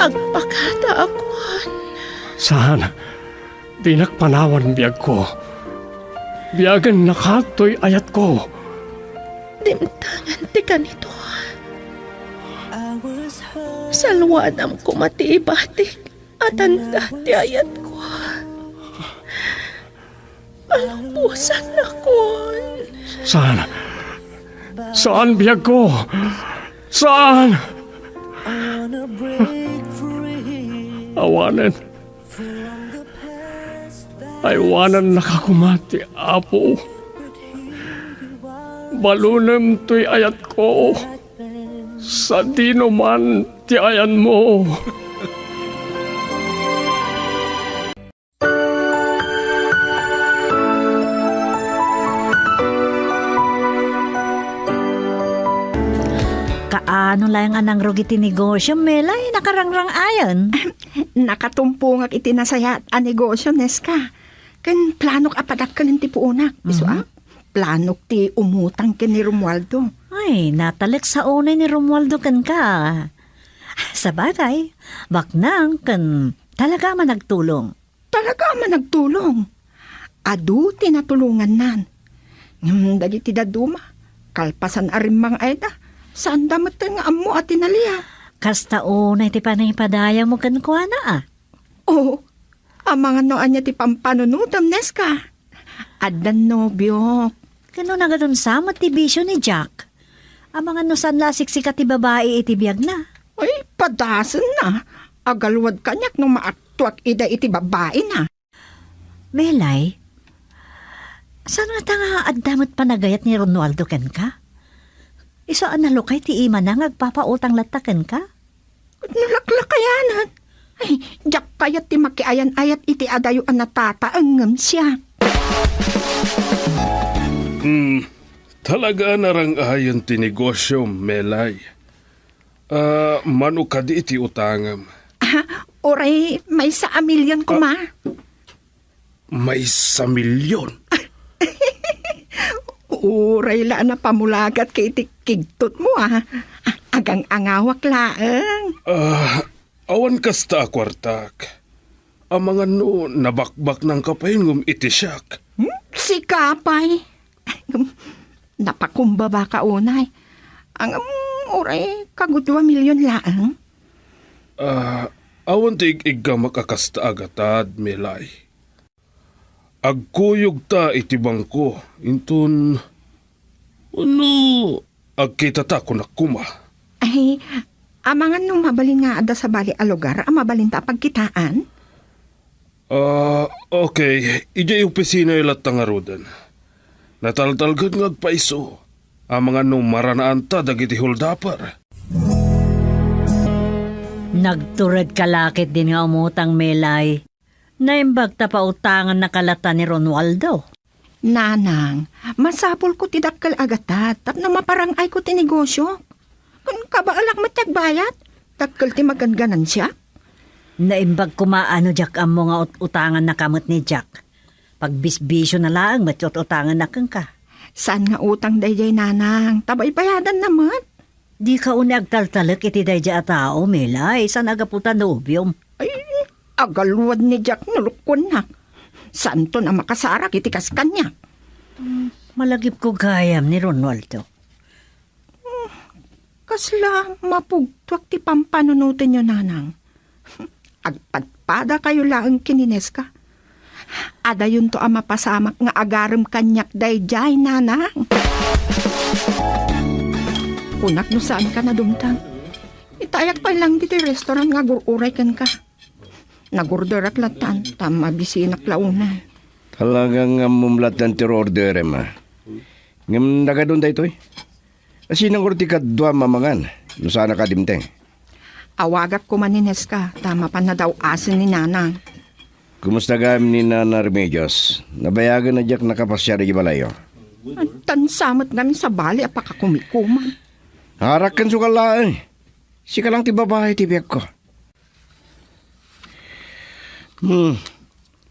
Agpakata akuan. Saan? Di nakpanawan biyag ko. Biyagan nakatoy ayat ko. Dimtangan ti kanito. Salwadam ko matiibatik at anda ti ayat ko. Alampusan na kon. Saan? Saan biyag ko? Saan? Awanan. Aywanan nakakumati, Apo. Balunem to'y ayat ko. Sa dino man ti ayan mo. Kaano lang anang rugiti negosyo, Melay, nakarangrang ayon. Nakatumpungak iti nasayat a negosyo, Neska. Kan planok apadak ka ng tipuunak. Biso planok ti umutang ka ni Romualdo. Ay, natalik sa unay ni Romualdo kan ka. Sa bagay, baknang kan talaga man nagtulong. Talaga man nagtulong. Adu tinatulungan nan. Dagiti daduma. Kalpasan arim mga ayda. Saan damat nga amo at tinaliya? Kasta unay ti panaypadaya mo kan kuha na Oo. Ang mga noan niya ti pampanunudam, Neska. Adan nobyo. Kano na gadon samot ti bisyo ni Jack. Ang mga nusan lasik-sika ti babae iti biyag na. Ay, padasan na. Agalwad kanyak nung maaktuak ida iti babae na. Melay, saan nga nga addamot panagayat ni Ronaldo ken ka? Isaan na lokay ti ima na ngagpapautang lataken ka? Nalaklakayanan. Ay, jak kayat ti makiayan-ayat iti adayo ang natataangam siya. Talaga narang ayon ti negosyo, Melay. Mano ka di iti utangam. Oray, may sa amilyon ko ma. May 1 milyon. Uray la na pamulagat kay tikigtot mo Agang angawak laang. Awan kasta kwartak. Ang mga no nabakbak ng kapayngum iti siyak. Si Kapay. Napakumbaba ka unay. Ang uray kagud 2 milyon laang. Awan ti igga makakasta agatad, Melay. Agkuyog ta iti bangko. Intun, agkita ta ko nakuma. Ay, amangan nung mabalin nga ada sa bali a lugar, mabalin ta pagkitaan? Okay. Ija yung opisina ilat tangarudan. Nataltalgad ngagpaiso. Amangan nung maranaan ta dagiti huldapar. Nagturad kalakit din nga umutang Melay. Naimbag ta pa utangan na kalata ni Ronaldo. Nanang, masapol ko ti dakkal agatat, tapno maparangay ko ti negosyo. Kung kabaalak matagbayat, dakkal ti maganganan siya. Naimbag kumaano Jack ang mga utangan na kamot ni Jack. Pagbisbisyo na lang, matyot utangan na kang ka. Saan nga utang dayjay nanang? Tabay bayadan naman. Di ka unag taltalak iti dayjay a tao, Melay. Saan agaputa nobyom? Ay, agalwad ni Jack nulukon na. Saan to na makasarak itikas kanya? Malagip ko gayam ni Ronaldo. Kasla mapugtwak ti pampanunutin nyo, nanang. Agpadpada kayo lang kinines ka. Ada yun to ang mapasamak nga agarem kanyak dayjay, nanang. Unak no saan ka na dumtang? Itayak pa lang dito yung restaurant nga gururay kan ka. Nagorder at latan, tama bisinak launan. Talagang mumlatan ti order, ma. Ngam nagadun da ito eh. Asinang kurti ka dua mamangan. No sana ka dimteng. Awagak ko manines ka, tama pa na daw asin ni nanang. Kumusta gam ni Nana Remedios? Nabayagan na Jack nakapasya rin balayo. Tansamot kami sa bali apakakumikuman. Harakan sukalaan. Sika lang ti babae ti biyak ko.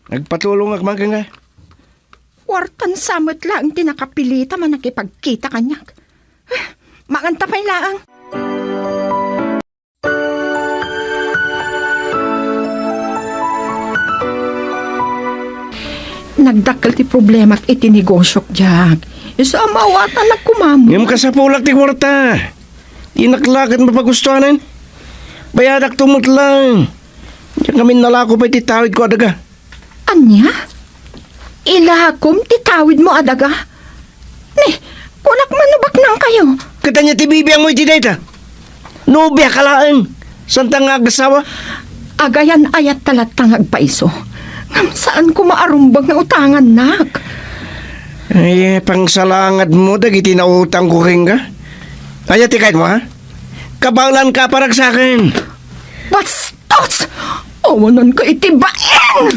Nagpatulong akman ka nga. Wartan samot lang tinakapilita man nakipagkita kanyak. Makanta pa'y laang. nagdakkel ti problema iti negosyok, Jack. Isa mawatan na kumam. Ngam ka sa pulak ti kwarta. Inaklakat mapagustuhanan. Bayadak tumot lang. Diyan kami nalako pa ititawid ko adaga. Anya? Ilakom titawid mo adaga? Ne, kunak manubak nang kayo. Katanya ti bibiyang mo iti data. Nobya kalaan. Santang agasawa. Agayan ayat talatang agpaiso. Ngam saan ko maarumbag na utangan, nak? Ay, pangsalangad mo, dagiti na utang ko ring ka. Ay, tikait mo, ha? Kabalan ka parag sa akin. Bastos! Awanan ka itibain!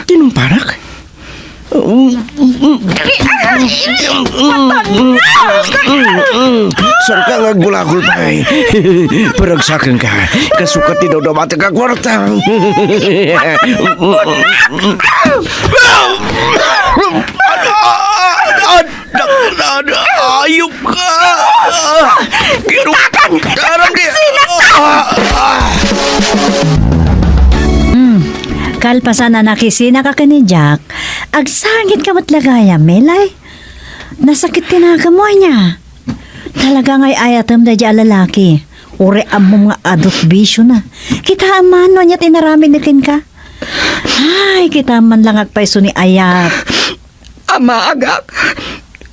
Tinong parak? Saan ka nagulagul pa eh? Parag sa akin ka. Kasukat ti daw mati ka kwarta. Ayup ka! Kitakan! Kalpasan na nakisina ka ni Jack, agsangit ka matlagaya, Melay. Nasakit kinagamoy niya. Talaga nga'y ayatam da dya lalaki. Ure mo mga adult bisyo na. Kita man niya tinaramin nikin ka. Ay, kita man lang agpaiso ni ayat. Ama agak,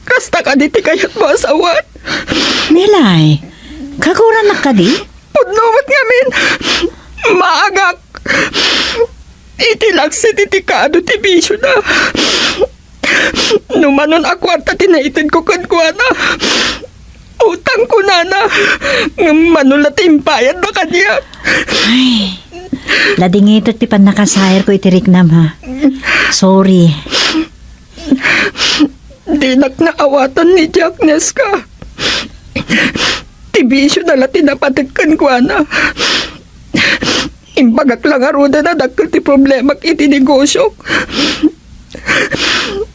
kasta ka diti kayat mo asawat. Melay, kaguran na ka di? Pudnumat ngamin, maagak. Itilaksit iti kaado ti bisyo na. Numanon akwarta tinaitin ko kadkuana. Utang ko na. Manulat impayad na kanya. Ay, ladingitot ti pan nakasayar ko itiriknam ha. Sorry. Dinak na awatan ni Jack Neska. Tibisyo na lati napatikkan ko na. Imbagak lang aruda na dakil ti problema iti negosyo.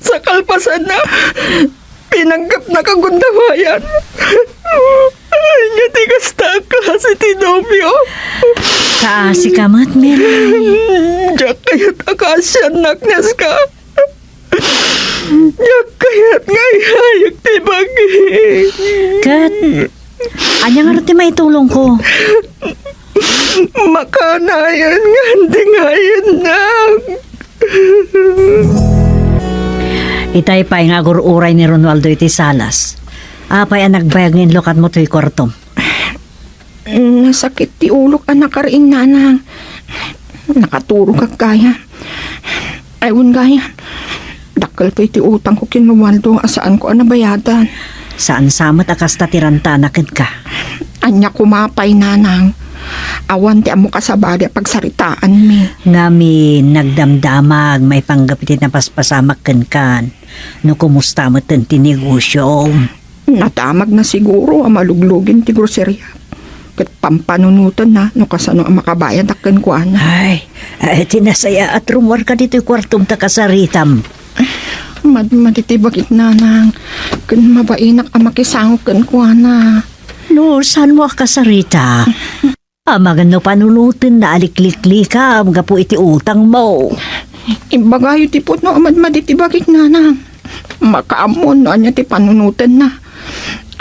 Sa kalpasan na, pinanggap na kagundawayan. Ay, nga ti kasta klase ti nobyo. Kaasi ka mat, Melay. Diyak kayat akasyan naknes ka. Diyak kayat ngayayag ti bagi. Kat, anyang aro ti maitulong ko. Makanayan nga, hindi ngayon na. Itay pa'y nga gururay ni Ronaldo iti salas. Apay ang nagbayag ng lokat mo to'y kwartom. Nasakit ti ulok ang nakariing nanang. Nakaturo kag kaya. Ayun gaya. Dakal pa iti utang ko kin Ronaldo asaan ko ang nabayadan. Saan samat akas tatiranta nakid ka? Anya kumapay nanang. Awan ti amo kasabada pagsaritaan mi. Ngami nagdamdamag may panggapitin na paspasamak kan. No kumusta mo ten tinegosyo? Natamag na siguro ang maluglugin ti groceria. Kat pampanunutan na no kasano ang makabayad akin ko ana. Ay, tinasaya at rumor ka dito'y kwartong takasaritam. Maditibagit nanang. Kan mabainak ang makisangok kan ko ana. No, saan mo akasarita? Amagan no panunutin na aliklikli ka, mga po iti utang mo. Imbagayo ti put no amad maditibagit nanang. Makaamon na niya ti panunutan na.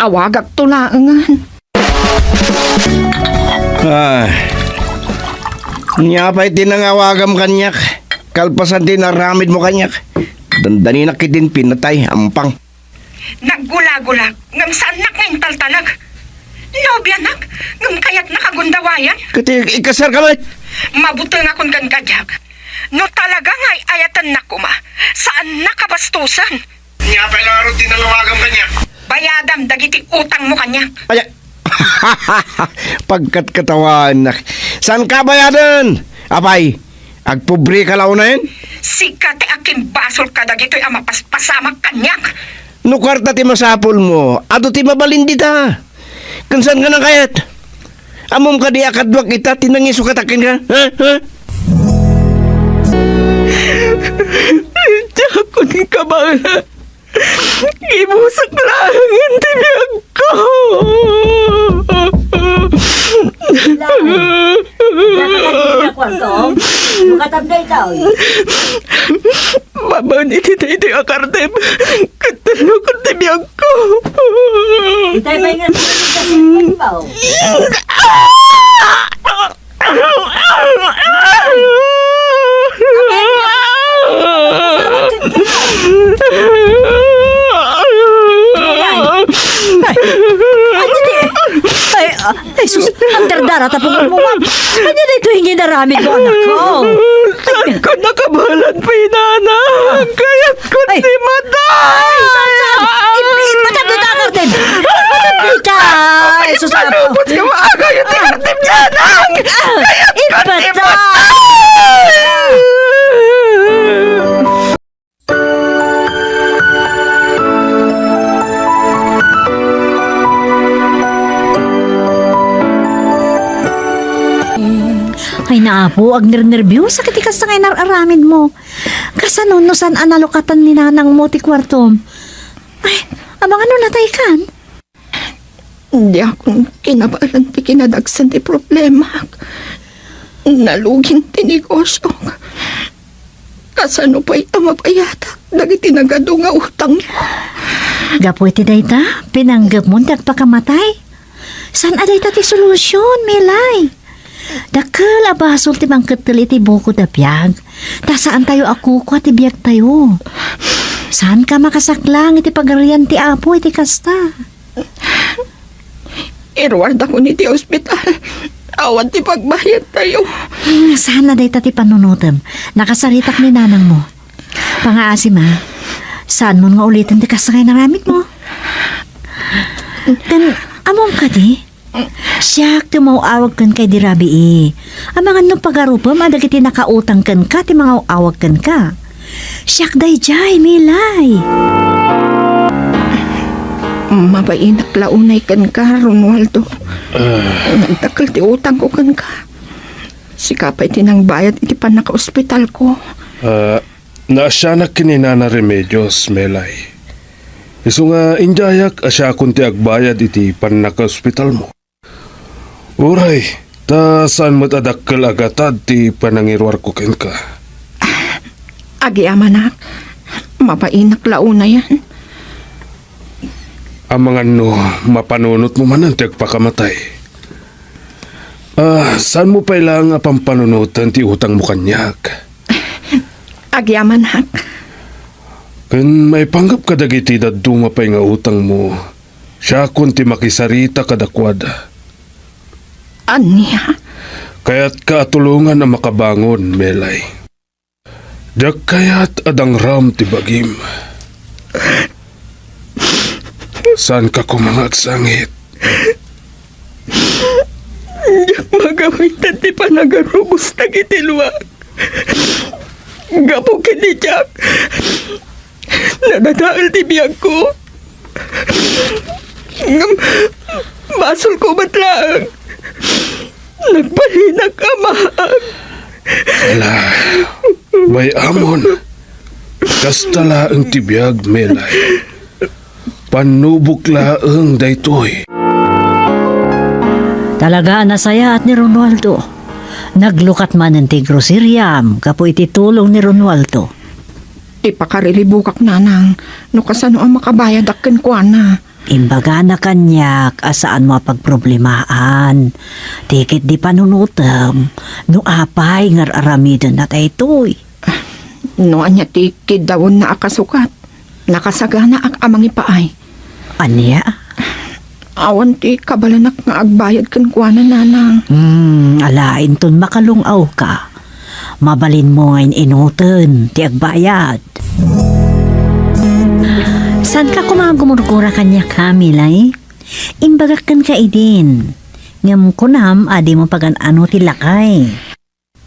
Awagak tulaangan. Nya pa'y tinangawagam kanyak. Kalpasan din naramid mo kanyak. Dandani na kitin pinatay, ampang. Naggula-gula, ngam saan nak ngayon taltalag? Nobya nak, ngam kayat nakagundawayan? Kati ikasar ka ba? Mabuto nga kung kan kajak. No talaga nga'y ayatan na kuma, saan nakabastusan? Nya pa'y laro tinangawagam kanyak. Bayadam, dagiti utang mo kanya. Ay, pagkat katawan nak. Saan ka bayadan? Apay, agpobre ka lao na yun? Sikate aking basol ka dagito'y amapaspasamak kanyak. No kwarta ti masapol mo, ato ti mabalindi ta. Kansan ka na kayat? Amom ka di akadwak kita, tinangiso katakin ka? Ha? Ha? Jakon ka ba? Ibusak lang ang tibiyag ko. Lukatam na ito. Maman, iti akartem. Katulog tibiyag ko. Itay pa nga kasi ba? Ay, sus, ang dardara tapong mo, ma'am. Ano na ito hingin na rami ko, anak ko? Saan ko nakabalan pa inana? Kaya't ko di matay. Ipatag na takartin! Itay! Sus, Kalubot ka maaga yung tikartim niya, nang! Ipatay! Ay naapo, ag nervyos sakit ikas sa kainar aramid mo. Kasanon no san analokatan ni nanang mo ti kwarto. Ay, abang ano natay kan? Hindi akong kinabalan ti kinadagsan ti problema. Nalugin ti negosyo. Kasano pa ito mapayatak? Dagiti nagado nga utang mo. Gapoy ti dayta, pinanggap mo pakamatay. San aday ta ti solusyon, Milay? Dakal abasol ti bangketel iti buko da biyag. Ta saan tayo ako ko ti biyag tayo? Saan ka makasaklang iti pagarian ti apo iti kasta? Irward ako ni ti ospital. Awan ti pagbayad tayo. Saan na day ta ti panunutem? Nakasaritak ni nanang mo. Pangaasim ha? Saan mo nga ulitin ti kasakay na ramit mo? Kan, among ka di? Siyak, tumawawag kan kay dirabi eh. Amangan nung pagarupam, adagiti nakautang kan ka, ti mga awag kan ka. Siyak day jay, Milay. Mabainak launay kan ka, Ronaldo. Nagtakal ti utang ko kan ka. Sikapay tinang bayad iti pa naka-ospital ko. Naasyanak kinina na remedios, Melay. Iso nga injayak asya kunti agbayad iti panaka-ospital mo. Uray, ta saan mo't adakkel agatad ti panangirwar ko ken ka? Agi amanak, mapainak launa yan. Ang mga no, mapanunot mo man ang pakamatay. Saan mo pa ilang pampanunutan ti utang mo kanyak? Agi amanak, Kun may panggap ka dagiti daddo mapay nga utang mo, siya kun ti makisarita kadakwada. anya, Kaya't kaatulungan na makabangon, Melay. Diyak kaya't adang ram ti bagim. Saan ka kumangagsangit? Magawitan ti panagarubos na kitilwag. Gapo kini Jack. Nadadaal ti biyag ko. Basol ko batlaang. Nagpalinag amahan. Ala, may amon. Kastala ang tibiyag, Melay. Panubok laang daytoy. Talaga nasaya at ni Ronaldo. Naglukat man ng tigrosiriam, kapo iti tulong ni Ronaldo. ti pakarilibukak nanang, no kasano ang makabayad akin ko na. Imbaga na kanyak, asaan mo pagproblemahan. Tikit di panunutam, no apay ngar aramidon na taytoy. No anya ti kidawon na akasukat, nakasagana ak amang ipaay. Anya? Awan ti kabalanak nga agbayad kan kuha na nanang. Alain ton makalungaw ka. Mabalin mo ngayon inutan, ti agbayad. Saan ka kumagumurkura kanya Kamilay? Imbagak kan ka idin. Ngam kunam, adi mo pagan ano ti lakay.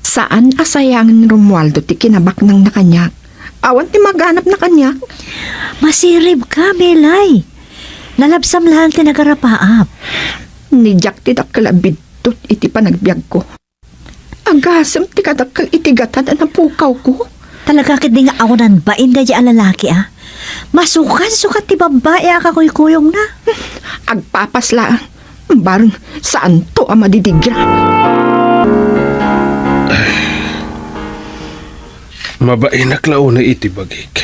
Saan asayangin ni Romualdo ti kinabak ng nakanyak? Awan ti maganap na kanyak? Masirib ka, Belay. Nalabsam lahal ti nagarapaap. Ni Jack ti dakkalabidtot iti panagbiag ko. Agasam ti kadakkel iti gatad ang pukaw ko. Talaga kiti nga awanan ba inda di alalaki ah? Masukan sukat ti babae akakuy-kuyong na. Agpapaslaan. Barang saan to ang madidigra? Mabainak lao na iti bagik.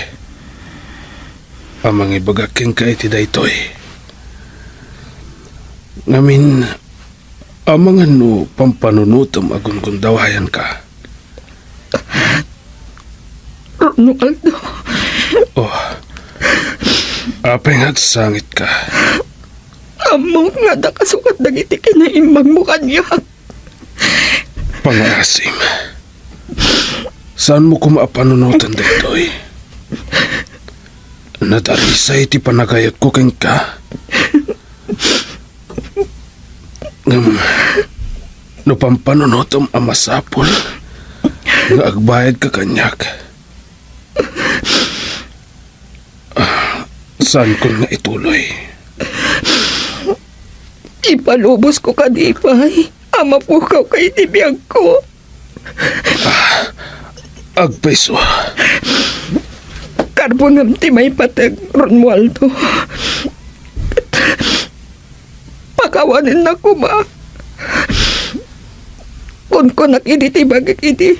Amang ibagaking ka iti daytoy. Ngamin, amangan no pampanunutom agun kung dawayan ka. Romualdo, Oh, apay ngagsangit ka. amo nga nakasukat dagiti kinaimbang mo kanyak. Pangaasim. Saan mo kumaapanunutan daytoy? Nadarisay ti panagayat ko keng ka. No pampanunutom amasapol nga agbayad ka kanyak. Saan ko nga ituloy? Ipalubos ko kadipay. Ama po ka kay tibiyag ko. Agpeso. Karbonam ti may patag, Romualdo. Pakawanin na ko ba? Kung ko nakiditibag iti,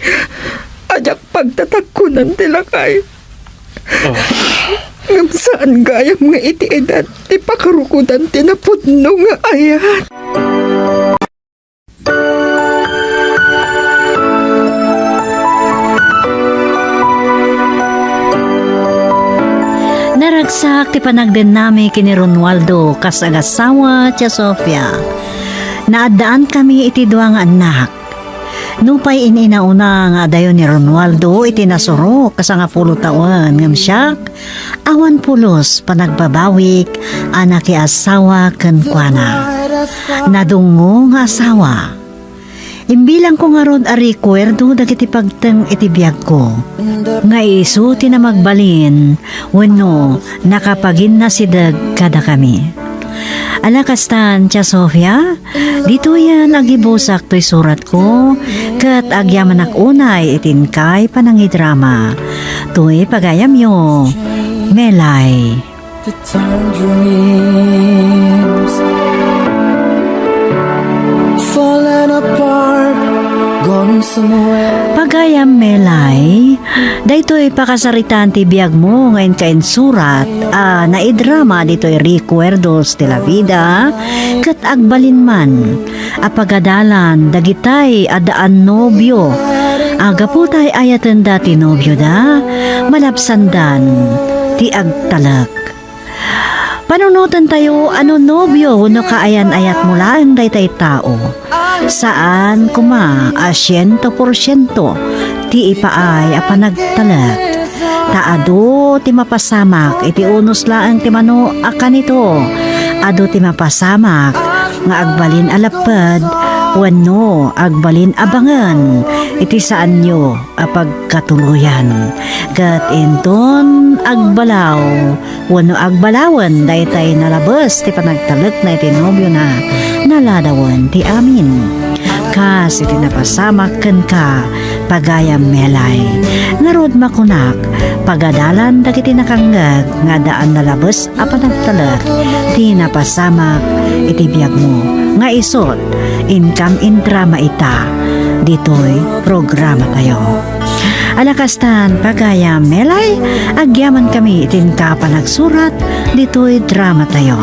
ajak pagtatagkunan ti lakay. Ngam saan gayam nga iti edad, ti pakarukudan ti napudno nga ayat. Naragsak ti panagdinami kini Romualdo kas agasawa ti Sofia. Naadaan kami iti duang anak. Nupay ininauna nga dayon ni Romualdo iti nasuro kas nga 10 taon ngam siyak awan pulos panagbabawik anak ti asawa ken kuana. Nadungo nga asawa. Imbilang ko nga rod a recuerdo dagiti pagteng iti biyag ko. Nga isu ti na magbalin wenno nakapagin na sidag kada kami. Alakastan tia Sofia, dito yan agibusak to'y surat ko kat agyaman unay itinkay panangidrama. To'y pagayam yo, Melay. The tangerines falling apart, gone somewhere. Pagayam Melay, daytoy pakasaritan ti biyag mo ngayon kain surat naidrama dito'y recuerdos de la vida kat agbalin man apagadalan dagitay adaan nobyo aga po tay ayatan dati nobyo da malapsandan ti agtalak. Panunutan tayo ano nobyo no kaayan-ayat mula ang daytay tao. Saan kuma 100% ti ipaay apanagtalak. Taado ti mapasamak iti unos laang ti mano akanito. Ado ti mapasamak nga agbalin alapad wenno agbalin abangan iti saan nyo apagkatuluyan. Kat inton agbalaw wenno agbalawan daytay nalabas ti panagtalek na iti nobyo na naladawan ti amin. Kas iti napasamak ken ka pagayam Melay. Narod makunak pagadalan dagiti nakanggag nga daan nalabas a panagtalek ti napasamak iti biyag mo nga isot income in drama ita ditoy programa tayo. Alakastan pagayam Melay agyaman kami itin ka panagsurat ditoy drama tayo.